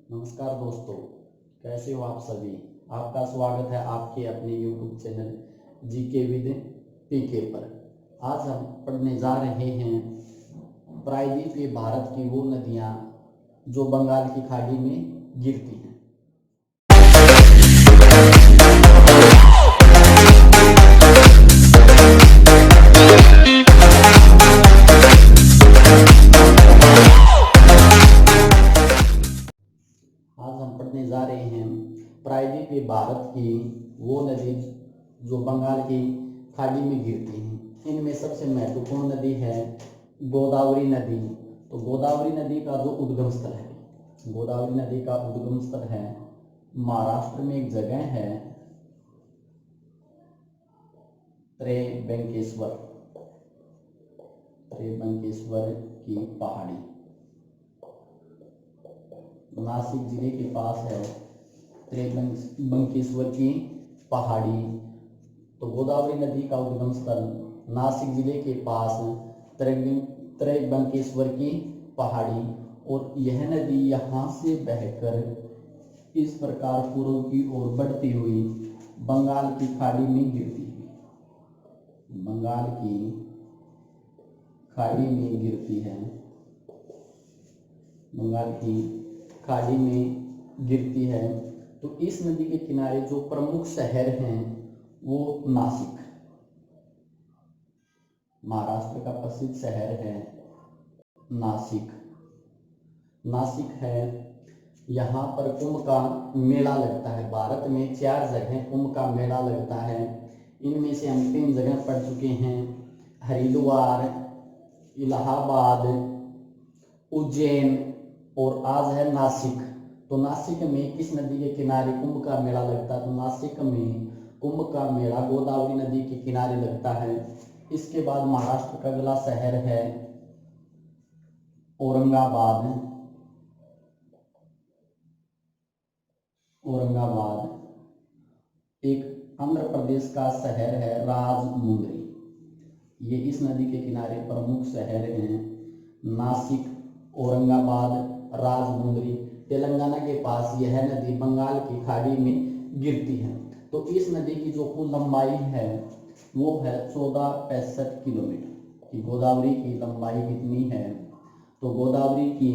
नमस्कार दोस्तों, कैसे हो आप सभी। आपका स्वागत है आपके अपने YouTube चैनल जीके विद पीके पर। आज हम पढ़ने जा रहे हैं प्रायद्वीप ये भारत की वो नदियाँ जो बंगाल की खाड़ी में गिरती हैं। आज हम पढ़ने जा रहे हैं प्रायद्वीप ये भारत की वो नदी जो बंगाल की खाड़ी में गिरती हैं। इनमें सबसे महत्वपूर्ण नदी है गोदावरी नदी। तो गोदावरी नदी का जो उद्गम स्थल है, गोदावरी नदी का उद्गम स्थल है महाराष्ट्र में एक जगह है त्र्यंबकेश्वर। त्र्यंबकेश्वर की पहाड़ी नासिक जिले के पास है त्र्यंबकेश्वर की पहाड़ी। तो गोदावरी नदी का उद्गम स्थल नासिक जिले के पास त्र्यंबकेश्वर की पहाड़ी, और यह नदी यहाँ से बहकर इस प्रकार पूर्व की ओर बढ़ती हुई बंगाल की खाड़ी में गिरती है। बंगाल की खाड़ी में गिरती है। बंगाल की खाड़ी में गिरती है। तो इस नदी के किनारे जो प्रमुख शहर हैं वो नासिक, महाराष्ट्र का प्रसिद्ध शहर है नासिक। नासिक है, यहाँ पर कुंभ का मेला लगता है। भारत में 4 जगह कुंभ का मेला लगता है। इनमें से हम 3 जगह पढ़ चुके हैं, हरिद्वार, इलाहाबाद, उज्जैन, और आज है नासिक। तो नासिक में किस नदी के किनारे कुंभ का मेला लगता है? तो नासिक में कुंभ का मेला गोदावरी नदी के किनारे लगता है। इसके बाद महाराष्ट्र का अगला शहर है औरंगाबाद। औरंगाबाद एक आंध्र प्रदेश का शहर है राजमुंद्री। ये इस नदी के किनारे प्रमुख शहर हैं नासिक, औरंगाबाद, राजमुंद्री। तेलंगाना के पास यह नदी बंगाल की खाड़ी में गिरती है। तो इस नदी की जो कुल लंबाई है वो है 1465 किलोमीटर। कि गोदावरी की लंबाई कितनी है? तो गोदावरी की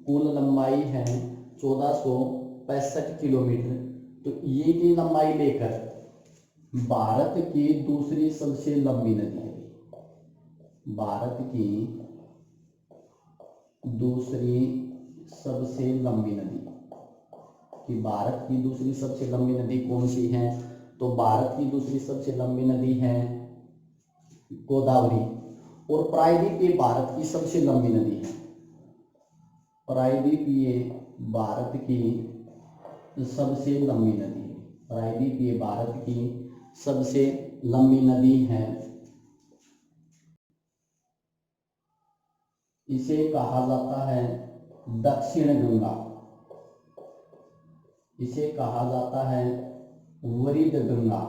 कुल लंबाई है 1465 किलोमीटर। तो ये की लंबाई लेकर भारत की दूसरी सबसे लंबी नदी है। भारत की दूसरी सबसे लंबी नदी। कि भारत की दूसरी सबसे लंबी नदी कौन सी है? तो भारत की दूसरी सबसे लंबी नदी है गोदावरी। और प्रायद्वीप ये भारत की सबसे लंबी नदी है। प्रायद्वीप ये भारत की सबसे लंबी नदी है। प्रायद्वीप ये भारत की सबसे लंबी नदी है। इसे कहा जाता है दक्षिण गंगा। इसे कहा जाता है वरिद गंगा।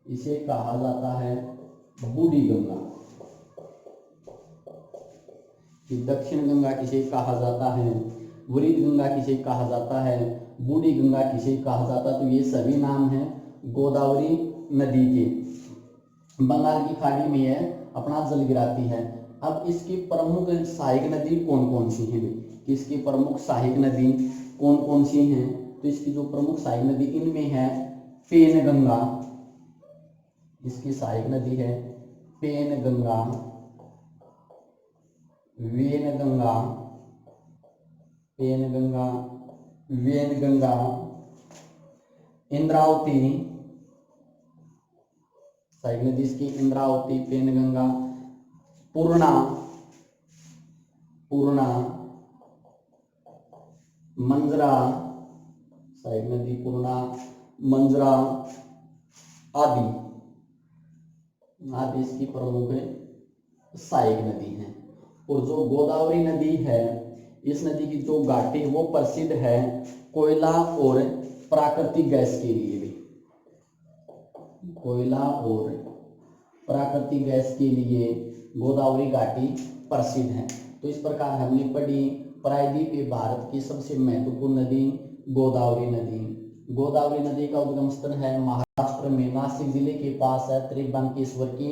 इसे कहा जाता है बूढ़ी गंगा। कि दक्षिण गंगा किसे कहा जाता है, वरिद गंगा किसे कहा जाता है, बूढ़ी गंगा किसे कहा जाता है? तो ये सभी नाम हैं गोदावरी नदी के। बंगाल की खाड़ी में यह अपना जल गिराती है। अब इसकी प्रमुख सहायक नदी कौन कौन सी हैं? इसकी प्रमुख सहायक नदी कौन कौन सी हैं? तो इसकी जो प्रमुख सहायक नदी इनमें है पेनगंगा। इसकी सहायक नदी है पेनगंगा, वेनगंगा, पेनगंगा, वेनगंगा, इंद्रावती। सहायक नदी इसकी इंद्रावती, पेनगंगा, पूर्णा, पूर्णा, मंजरा। सहायक नदी पूर्णा, मंजरा आदि आदि इसकी प्रमुख सहायक नदी है। और जो गोदावरी नदी है, इस नदी की जो घाटी वो प्रसिद्ध है कोयला और प्राकृतिक गैस के लिए भी। कोयला और प्राकृतिक गैस के लिए गोदावरी घाटी प्रसिद्ध है। तो इस प्रकार हमने पढ़ी प्रायद्वीप ये भारत की सबसे महत्वपूर्ण नदी गोदावरी नदी। गोदावरी नदी का उद्गम स्थल है महाराष्ट्र में, नासिक जिले के पास है त्रिबंकेश्वर की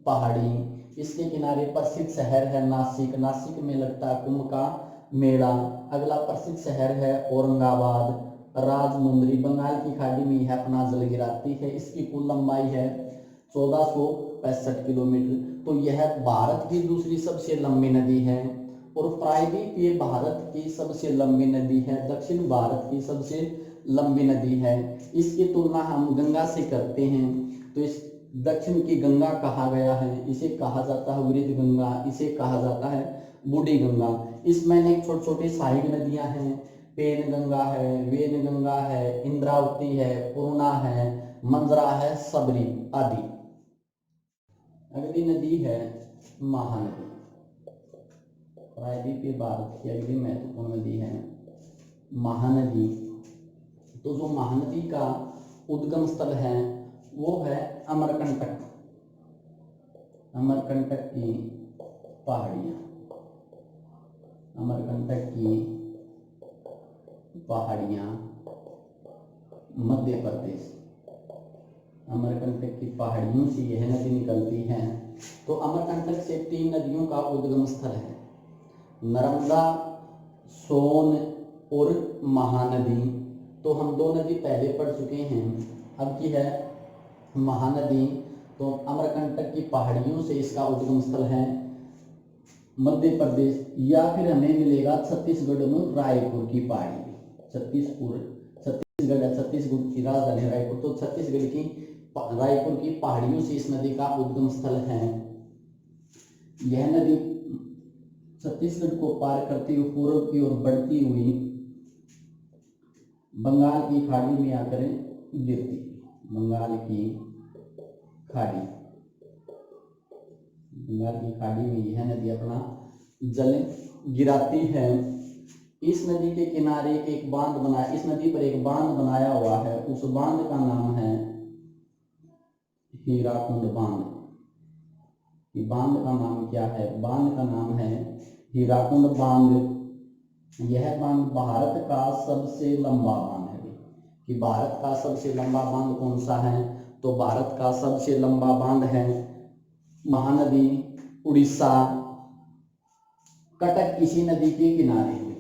पहाड़ी। इसके किनारे प्रसिद्ध शहर है नासिक। नासिक में लगता है कुंभ का मेला। अगला प्रसिद्ध शहर है औरंगाबाद। राजमुंदरी बंगाल की खाड़ी में यह अपना जल गिराती है। इसकी कुल लंबाई है 1465 किलोमीटर। तो यह भारत की दूसरी सबसे लंबी नदी है। और प्रायद्वीप ये भारत की सबसे लंबी नदी है, दक्षिण भारत की सबसे लंबी नदी है। इसकी तुलना हम गंगा से करते हैं तो इस दक्षिण की गंगा कहा गया है, इसे कहा जाता है वृद्ध गंगा, इसे कहा जाता है बूढ़ी गंगा। इसमें अनेक छोटी छोटी सहायक नदियां हैं, पेन गंगा है, वेन गंगा है, इंद्रावती है, पूर्णा है, मंजरा है, सबरी आदि। अगली नदी है महानदी। प्रायद्वीप भारत की अगली महत्वपूर्ण नदी है महानदी। तो जो महानदी का उद्गम स्थल है वो है अमरकंटक। अमरकंटक की पहाड़ियां, अमरकंटक की पहाड़ियां मध्य प्रदेश। अमरकंटक की पहाड़ियों से यह नदी निकलती है। तो अमरकंटक से 3 नदियों का उद्गम स्थल है, नर्मदा, सोन और महानदी। तो हम 2 नदी पहले पढ़ चुके हैं, अब की है महानदी। तो अमरकंटक की पहाड़ियों से इसका उद्गम स्थल है मध्य प्रदेश, या फिर हमें मिलेगा छत्तीसगढ़ में रायपुर की पहाड़ी। छत्तीसगढ़ की राजधानी रायपुर। तो छत्तीसगढ़ की रायपुर की पहाड़ियों से इस नदी का उद्गम स्थल है। यह नदी छत्तीसगढ़ को पार करती हुई पूर्व की ओर बढ़ती हुई बंगाल की खाड़ी में आकर गिरती। बंगाल की खाड़ी, बंगाल की खाड़ी में यह नदी अपना जल गिराती है। इस नदी के किनारे एक बांध बना, इस नदी पर एक बांध बनाया हुआ है, उस बांध का नाम है हीराकुंड बांध। बांध का नाम क्या है? बांध का नाम है हीराकुंड बांध। यह बांध भारत का सबसे लंबा बांध है। कि भारत का सबसे लंबा बांध कौन सा है? तो भारत का सबसे लंबा बांध है महानदी, उड़ीसा। कटक किसी नदी के किनारे है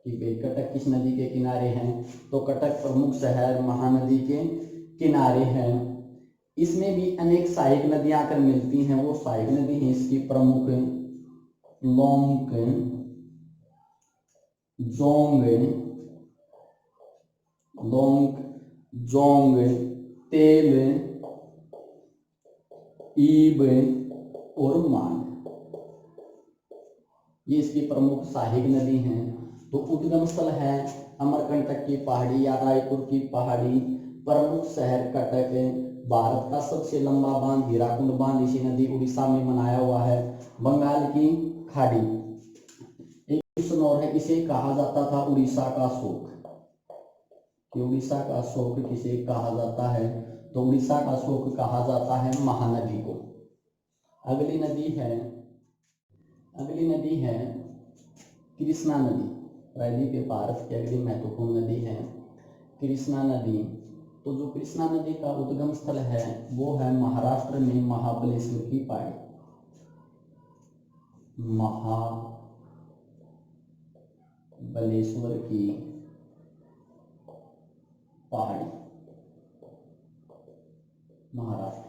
कि कटक किस नदी के किनारे हैं? तो कटक प्रमुख शहर महानदी के किनारे है। इसमें भी अनेक सहायक नदियां आकर मिलती हैं। वो सहायक नदी है इसकी प्रमुख लोंग, जोंग, तेल, ईब और मांग। ये इसकी प्रमुख सहायक नदी हैं। तो उद्गम स्थल है अमरकंटक की पहाड़ी या रायपुर की पहाड़ी। प्रमुख शहर कटक। भारत का सबसे लंबा बांध हीराकुंड बांध इसी नदी उड़ीसा में बनाया हुआ है। बंगाल की खाड़ी। एक क्वेश्चन और है, इसे कहा जाता था उड़ीसा का शोक। कि उड़ीसा का शोक किसे कहा जाता है? तो उड़ीसा का शोक कहा जाता है महानदी को। अगली नदी है कृष्णा नदी। प्रायद्वीप भारत की अगली महत्वपूर्ण नदी है कृष्णा नदी। तो जो कृष्णा नदी का उद्गम स्थल है वो है महाराष्ट्र में महाबलेश्वर की पहाड़ी। महाबलेश्वर की पहाड़ी, महाराष्ट्र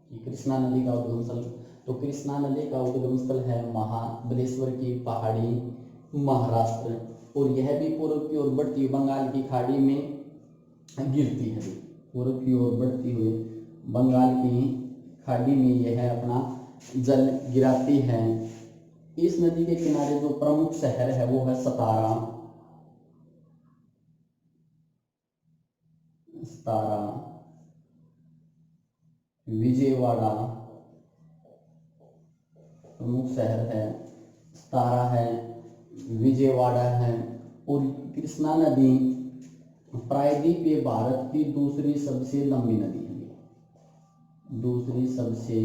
की कृष्णा नदी का उद्गम स्थल। तो कृष्णा नदी का उद्गम स्थल है महाबलेश्वर की पहाड़ी, महाराष्ट्र। और यह भी पूर्व की ओर बढ़ती बंगाल की खाड़ी में गिरती है। पूर्व की ओर बढ़ती हुई बंगाल की खाड़ी में यह अपना जल गिराती है। इस नदी के किनारे जो प्रमुख शहर है वो है सतारा, विजयवाड़ा प्रमुख शहर है, सतारा है, विजयवाड़ा है। और कृष्णा नदी प्रायद्वीप भारत की दूसरी सबसे लंबी नदी है। दूसरी सबसे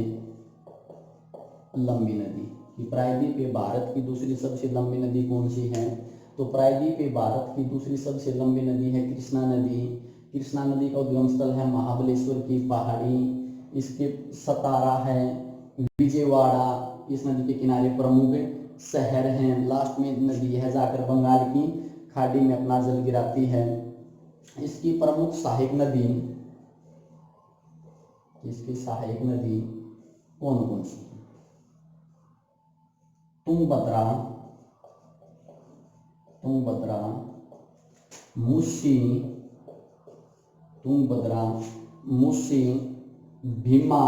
लंबी नदी। कि प्रायद्वीप पे भारत की दूसरी सबसे लंबी नदी कौन सी है? तो प्रायद्वीप पे भारत की दूसरी सबसे लंबी नदी है कृष्णा नदी। कृष्णा नदी का उद्गम स्थल है महाबलेश्वर की पहाड़ी। इसके सतारा है, विजयवाड़ा इस नदी के किनारे प्रमुख शहर हैं। लास्ट में नदी है जाकर बंगाल की खाड़ी में अपना जल गिराती है। इसकी प्रमुख सहायक नदी, इसकी सहायक नदी कौन कौन सी? तुंगभद्रा, तुंगभद्रा, मूसी, तुंगभद्रा, मूसी, भीमा,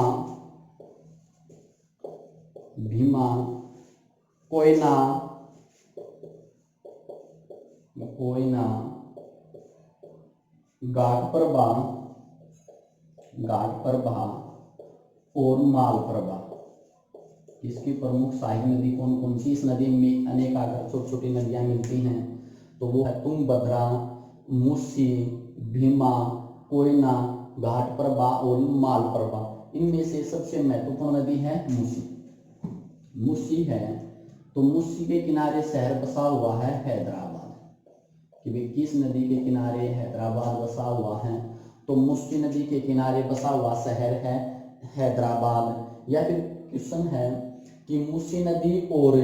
भीमा, कोयना, कोयना, घाटप्रभा, घाटप्रभा और मालप्रभा। इसकी प्रमुख सहायक नदी कौन कौन सी? इस नदी में अनेक आकर छोटी छोटी नदियां मिलती हैं, तो वो है तुंगभद्रा, मूसी, भीमा, कोयना, घाटप्रभा और मालप्रभा। इनमें से सबसे महत्वपूर्ण नदी है मूसी। मूसी है तो मूसी के किनारे शहर बसा हुआ है हैदराबाद। कि वे किस नदी के किनारे हैदराबाद बसा हुआ है? तो मूसी नदी के किनारे बसा हुआ शहर है हैदराबाद। या फिर क्वेश्चन है कि मूसी नदी और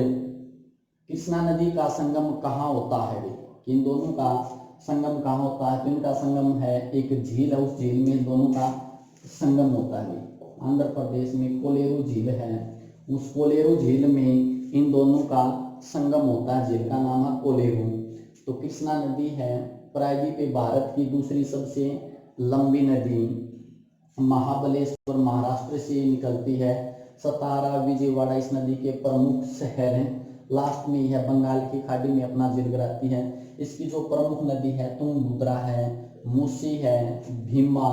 कृष्णा नदी का संगम कहाँ होता है? कि इन दोनों का संगम कहाँ होता है? तो इनका संगम है एक झील है, उस झील में दोनों का संगम होता है। आंध्र प्रदेश में कोलेरू झील है, उस कोलेरू झील में इन दोनों का संगम होता है। झील का नाम है कोलेरू। तो कृष्णा नदी है प्रायद्वीप पे भारत की दूसरी सबसे लंबी नदी। महाबलेश्वर महाराष्ट्र से निकलती है। सतारा, विजयवाड़ा इस नदी के प्रमुख शहर हैं। लास्ट में यह बंगाल की खाड़ी में अपना जल गिराती है। इसकी जो प्रमुख नदी है तुंगभद्रा है, मूसी है, भीमा,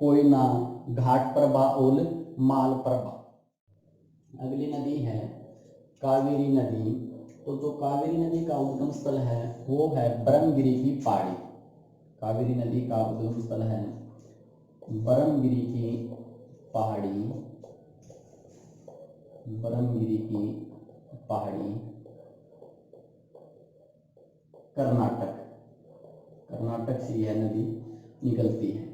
कोयना, घाटप्रभा और मालप्रभा। अगली नदी है कावेरी नदी। तो जो कावेरी नदी का उद्गम स्थल है वो है ब्रह्मगिरी की पहाड़ी। कावेरी नदी का उद्गम स्थल है ब्रह्मगिरी की पहाड़ी, ब्रह्मगिरी की पहाड़ी, कर्नाटक, कर्नाटक से यह नदी निकलती है।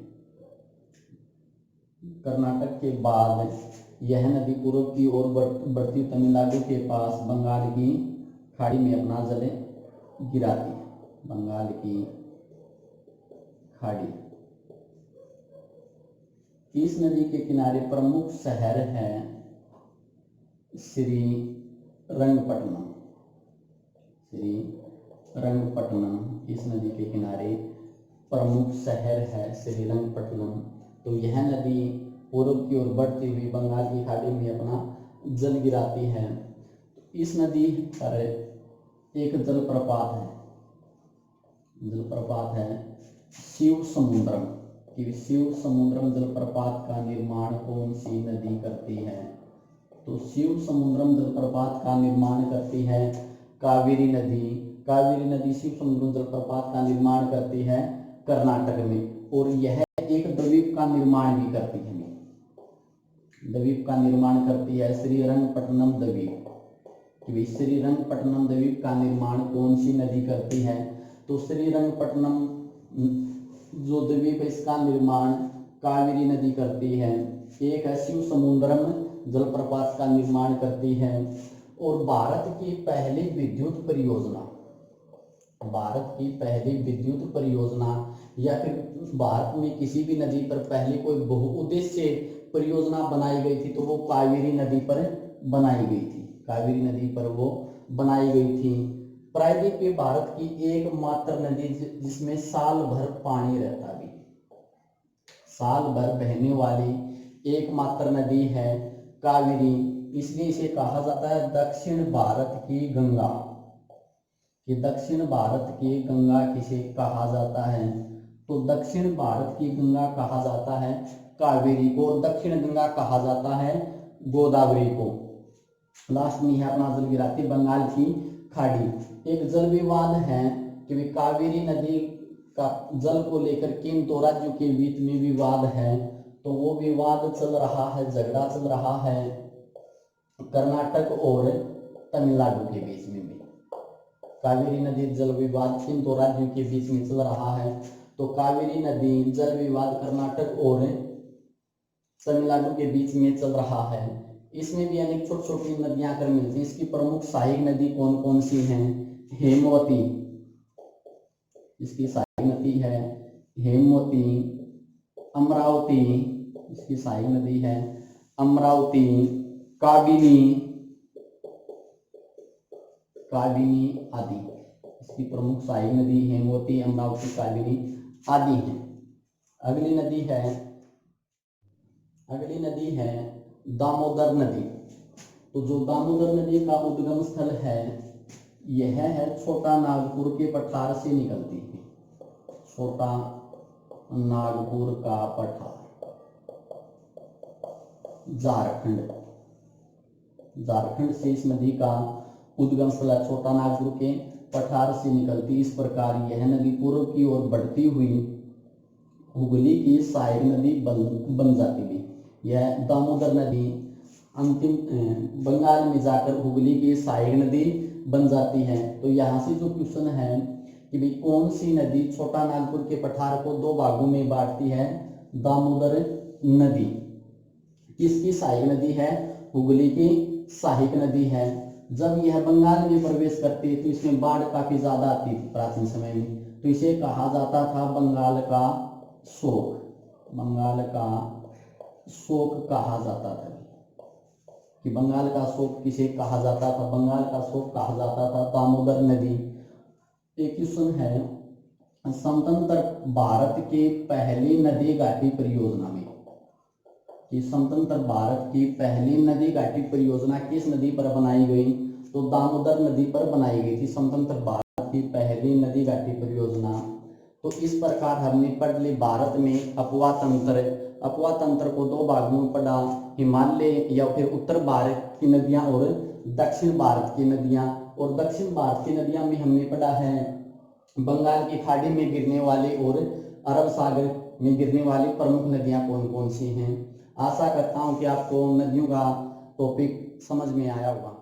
कर्नाटक के बाद यह नदी पूर्व की ओर बढ़ती तमिलनाडु के पास बंगाल की खाड़ी में अपना जल गिराती है। बंगाल की खाड़ी। इस नदी के किनारे प्रमुख शहर है श्री रंगपट्टनम, श्री रंगपट्टनम इस नदी के किनारे प्रमुख शहर है श्रीरंगपट्टनम। तो यह नदी पूर्व की ओर बढ़ती हुई बंगाल की खाड़ी में अपना जल गिराती है। इस नदी पर एक जलप्रपात है, जलप्रपात है शिव समुद्रम। कि शिव समुद्रम जलप्रपात का निर्माण कौन सी नदी करती है? तो शिव समुद्रम जलप्रपात का निर्माण करती है कावेरी नदी। कावेरी नदी शिव समुद्रम जलप्रपात का निर्माण करती है कर्नाटक में। और यह एक द्वीप का निर्माण भी करती है, द्वीप का निर्माण करती है श्रीरंगपट्टनम द्वीप। कि श्रीरंगपट्टनम द्वीप का निर्माण कौन सी नदी करती है? तो श्रीरंगपट्टनम जो द्वीप है इसका निर्माण कावेरी नदी करती है। एक है शिव समुद्रम जलप्रपात का निर्माण करती है। और भारत की पहली विद्युत परियोजना, भारत की पहली विद्युत परियोजना या फिर भारत में किसी भी नदी पर पहले कोई बहुउद्देश्य परियोजना बनाई गई थी तो वो कावेरी नदी पर बनाई गई थी। कावेरी नदी पर वो बनाई गई थी। प्रायद्वीप पे भारत की एकमात्र नदी जिसमें साल भर पानी रहता भी, साल भर बहने वाली एकमात्र नदी है कावेरी। इसलिए इसे कहा जाता है दक्षिण भारत की गंगा। कि दक्षिण भारत की गंगा किसे कहा जाता है? तो दक्षिण भारत की गंगा कहा जाता है कावेरी को, और दक्षिण गंगा कहा जाता है गोदावरी को। लास्ट में है अपना जल गिराती बंगाल की खाड़ी। एक जल विवाद है कि कावेरी नदी का जल को लेकर किन दो राज्यों के बीच में विवाद है? तो वो विवाद चल रहा है, झगड़ा चल रहा है कर्नाटक और तमिलनाडु के बीच में भी। कावेरी नदी जल विवाद किन दो राज्यों के बीच में चल रहा है? तो कावेरी नदी जल विवाद कर्नाटक और तमिलनाडु के बीच में चल रहा है। इसमें भी अनेक छोटी छोटी नदियां आकर मिलती हैं। इसकी प्रमुख सहायक नदी कौन कौन सी हैं? हेमवती, इसकी सहायक नदी है हेमवती। अमरावती, इसकी सहायक नदी है अमरावती। काबिनी, काबिनी आदि, इसकी प्रमुख सहायक नदी हेमवती, अमरावती, काबिनी आदि हैं। अगली नदी है दामोदर नदी। तो जो दामोदर नदी का उद्गम स्थल है यह है छोटा नागपुर के पठार से निकलती है। छोटा नागपुर का पठार, झारखंड से इस नदी का उद्गम स्थल छोटा नागपुर के पठार से निकलती। इस प्रकार यह नदी पूर्व की ओर बढ़ती हुई हुगली की सहायक नदी बन जाती है। यह दामोदर नदी अंतिम बंगाल में जाकर हुगली की सहायक नदी बन जाती है। तो यहाँ से जो क्वेश्चन है कि भाई कौन सी नदी छोटा नागपुर के पठार को दो भागों में बांटती है? दामोदर नदी। किसकी सहायक नदी है? हुगली की सहायक नदी है। जब यह बंगाल में प्रवेश करती है तो इसमें बाढ़ काफी ज्यादा आती थी प्राचीन समय में, तो इसे कहा जाता था बंगाल का शोक। बंगाल का शोक कहा जाता था कि बंगाल का शोक किसे कहा जाता था? बंगाल का शोक कहा जाता था दामोदर नदी। एक क्वेश्चन है, स्वतंत्र भारत के पहली नदी घाटी परियोजना में कि स्वतंत्र भारत की पहली नदी घाटी परियोजना किस नदी पर बनाई गई? तो दामोदर नदी पर बनाई गई थी स्वतंत्र भारत की पहली नदी घाटी परियोजना। तो इस प्रकार हमने पढ़ ली भारत में अपवा तंत्र को दो भागों में पढ़ा, हिमालय या फिर उत्तर भारत की नदियां और दक्षिण भारत की नदियां। और दक्षिण भारत की नदियां में हमने पढ़ा है बंगाल की खाड़ी में गिरने वाली और अरब सागर में गिरने वाली प्रमुख नदियां कौन कौन सी हैं। आशा करता हूं कि आपको नदियों का टॉपिक समझ में आया होगा।